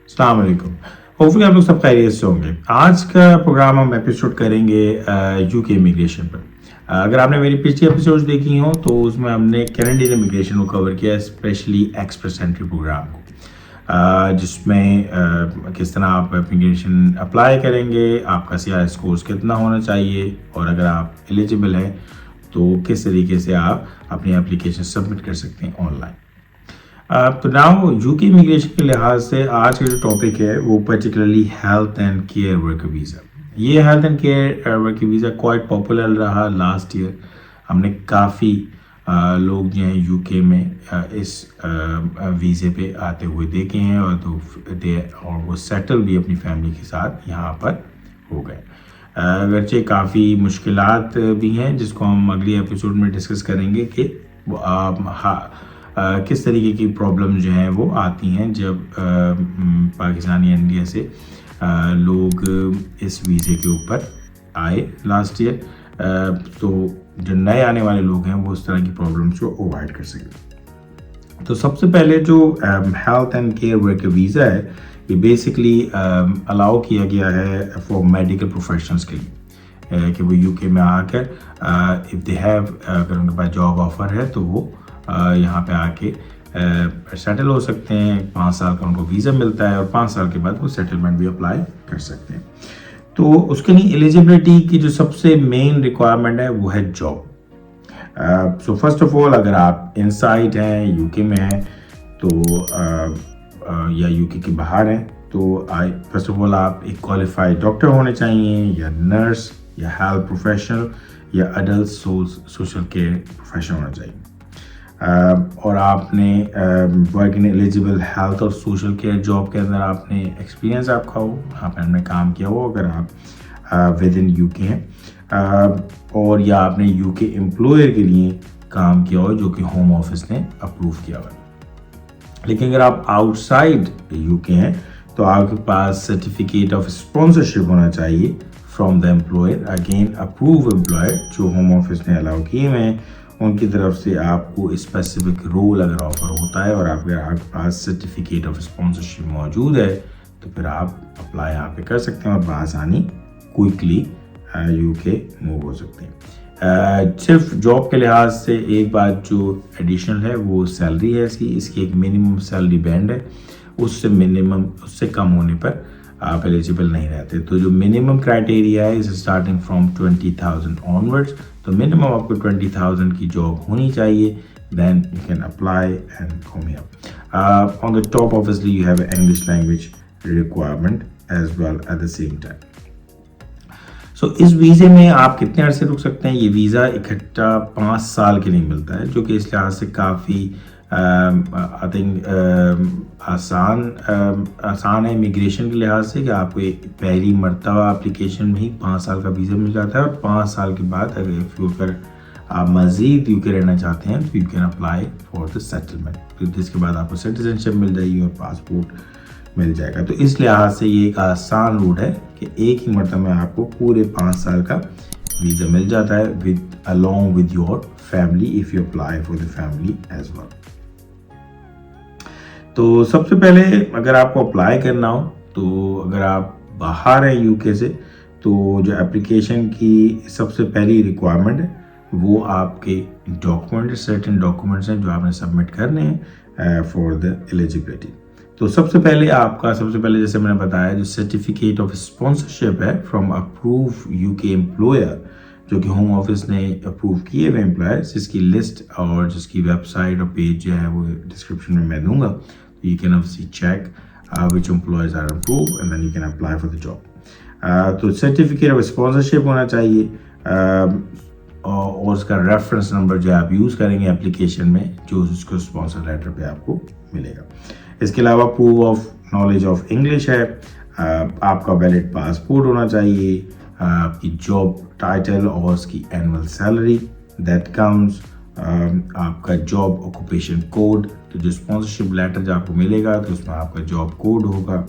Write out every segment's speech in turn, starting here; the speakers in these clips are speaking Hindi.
अस्सलाम वालेकुम। होपफुली आप लोग सब खैरियत से होंगे। आज का प्रोग्राम हम एपिसोड करेंगे यूके इमिग्रेशन पर। अगर आपने मेरी पिछली एपिसोड्स देखी हो तो उसमें हमने कैनेडियन इमिग्रेशन को कवर किया, स्पेशली एक्सप्रेस एंट्री प्रोग्राम को, जिसमें किस तरह आप इमिग्रेशन अप्लाई करेंगे, आपका CRS स्कोर्स कितना होना चाहिए, और अगर आप एलिजिबल हैं तो किस तरीके से आप अपनी एप्लीकेशन सबमिट कर सकते हैं ऑनलाइन। तो नाउ यूके इमिग्रेशन के लिहाज से आज का जो टॉपिक है वो particularly health and care worker visa. ये health and care worker visa quite popular रहा लास्ट ईयर। हमने काफ़ी लोग जो हैं यूके में इस वीज़े पे आते हुए देखे हैं, और वो सेटल भी अपनी फैमिली के साथ यहाँ पर हो गए। अगरचे काफ़ी मुश्किलात भी हैं जिसको हम अगली एपिसोड में डिस्कस करेंगे कि किस तरीके की प्रॉब्लम जो हैं वो आती हैं जब पाकिस्तान या इंडिया से लोग इस वीज़े के ऊपर आए लास्ट ईयर। तो जो नए आने वाले लोग हैं वो उस तरह की प्रॉब्लम्स को अवॉइड कर सकें। तो सबसे पहले जो health and care worker visa है ये बेसिकली अलाउ किया गया है फॉर मेडिकल प्रोफेशनल्स के लिए कि वो यूके में आकर इफ़ दे हैव, अगर उनके पास जॉब ऑफ़र है तो वो यहाँ पे आके सेटल हो सकते हैं। 5 साल का उनको वीज़ा मिलता है और 5 साल के बाद वो सेटलमेंट भी अप्लाई कर सकते हैं। तो उसके लिए एलिजिबिलिटी की जो सबसे मेन रिक्वायरमेंट है वो है job. So first of all, अगर आप इनसाइड हैं, यूके में हैं तो या यूके के बाहर हैं तो फर्स्ट ऑफ ऑल आप एक क्वालिफाइड डॉक्टर होने चाहिए, या नर्स, या हेल्थ प्रोफेशनल, या अडल्ट सोशल केयर प्रोफेशनल होना चाहिए। और आपने वर्किंग एलिजिबल हेल्थ और सोशल केयर जॉब के अंदर आपने एक्सपीरियंस आपका हो, वहाँ पर आपने काम किया हो अगर आप विद इन यूके हैं, और या आपने यूके एम्प्लॉयर के लिए काम किया हो जो कि होम ऑफिस ने अप्रूव किया हुआ। लेकिन अगर आप आउटसाइड यूके हैं तो आपके पास सर्टिफिकेट ऑफ स्पॉन्सरशिप होना चाहिए from the employer, again approve employer जो होम ऑफिस ने अलाउ किए हुए हैं उनकी तरफ से। आपको स्पेसिफिक रोल अगर ऑफर होता है और आपके पास सर्टिफिकेट ऑफ स्पॉन्सरशिप मौजूद है तो फिर आप अप्लाई यहाँ पे कर सकते हैं और बआसानी क्विकली यूके मूव हो सकते हैं। सिर्फ जॉब के लिहाज से एक बात जो एडिशनल है वो सैलरी है इसकी एक मिनिमम सैलरी बैंड है, उससे कम होने पर आप एलिजिबल नहीं रहते। तो जो मिनिमम क्राइटेरिया है इज स्टार्टिंग फ्रॉम 20,000 ऑनवर्ड्स। तो मिनिमम आपको 20,000 की जॉब होनी चाहिए, then you can apply and come here. On the top, obviously, you have an English language requirement as well at the same time. So इस वीज़े में आप कितने अरसे रुक सकते हैं? ये वीज़ा इकट्ठा 5 साल के लिए मिलता है, जो कि इस लिहाज से काफ़ी आई थिंक आसान है इमिग्रेशन के लिहाज से कि आपको एक पहली मरतबा एप्लीकेशन में ही 5 साल का वीज़ा मिल जाता है, और 5 साल के बाद अगर आप मज़ीद यूके रहना चाहते हैं तो you can apply for the settlement, तो जिसके बाद आपको सिटीजनशिप मिल जाएगी और पासपोर्ट मिल जाएगा। तो इस लिहाज से ये एक आसान रूट है कि एक ही मरतबा में आपको पूरे 5 साल का वीज़ा मिल जाता है along with your family if you apply for the family as well. तो सबसे पहले अगर आपको अप्लाई करना हो तो अगर आप बाहर हैं यूके से तो जो एप्लीकेशन की सबसे पहली रिक्वायरमेंट है वो आपके डॉक्यूमेंट, सर्टेन डॉक्यूमेंट्स हैं जो आपने सबमिट करने हैं फॉर द एलिजिबिलिटी। तो सबसे पहले जैसे मैंने बताया जो सर्टिफिकेट ऑफ स्पॉन्सरशिप है फ्रॉम अप्रूव यूके एम्प्लॉयर, जो कि होम ऑफिस ने अप्रूव किए हुए एम्प्लॉयर्स, जिसकी लिस्ट और जिसकी वेबसाइट और पेज जो है वो डिस्क्रिप्शन में मैं दूंगा। तो you can obviously check which employers are approve and then you can apply for the job. तो सर्टिफिकेट ऑफ स्पॉन्सरशिप होना चाहिए और उसका रेफरेंस नंबर जो आप यूज़ करेंगे एप्लीकेशन में जो उसको स्पॉन्सर लेटर पे आपको मिलेगा। इसके अलावा proof of knowledge of English है, आपका वैलिड पासपोर्ट होना चाहिए, आपकी जॉब टाइटल और उसकी एनुअल सैलरी दैट कम्स, आपका जॉब ऑक्यूपेशन कोड, तो जो स्पॉन्सरशिप लेटर जो आपको मिलेगा तो उसमें आपका जॉब कोड होगा,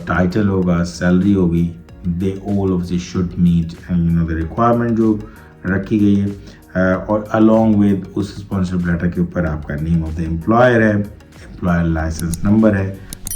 टाइटल होगा, सैलरी होगी, they all of this should meet the requirement जो रखी गई है, और अलॉन्ग विद उस स्पॉन्सरशिप लेटर के ऊपर आपका नेम ऑफ द एम्प्लॉयर है, एम्प्लॉयर लाइसेंस नंबर है,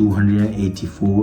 284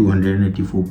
284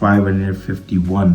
551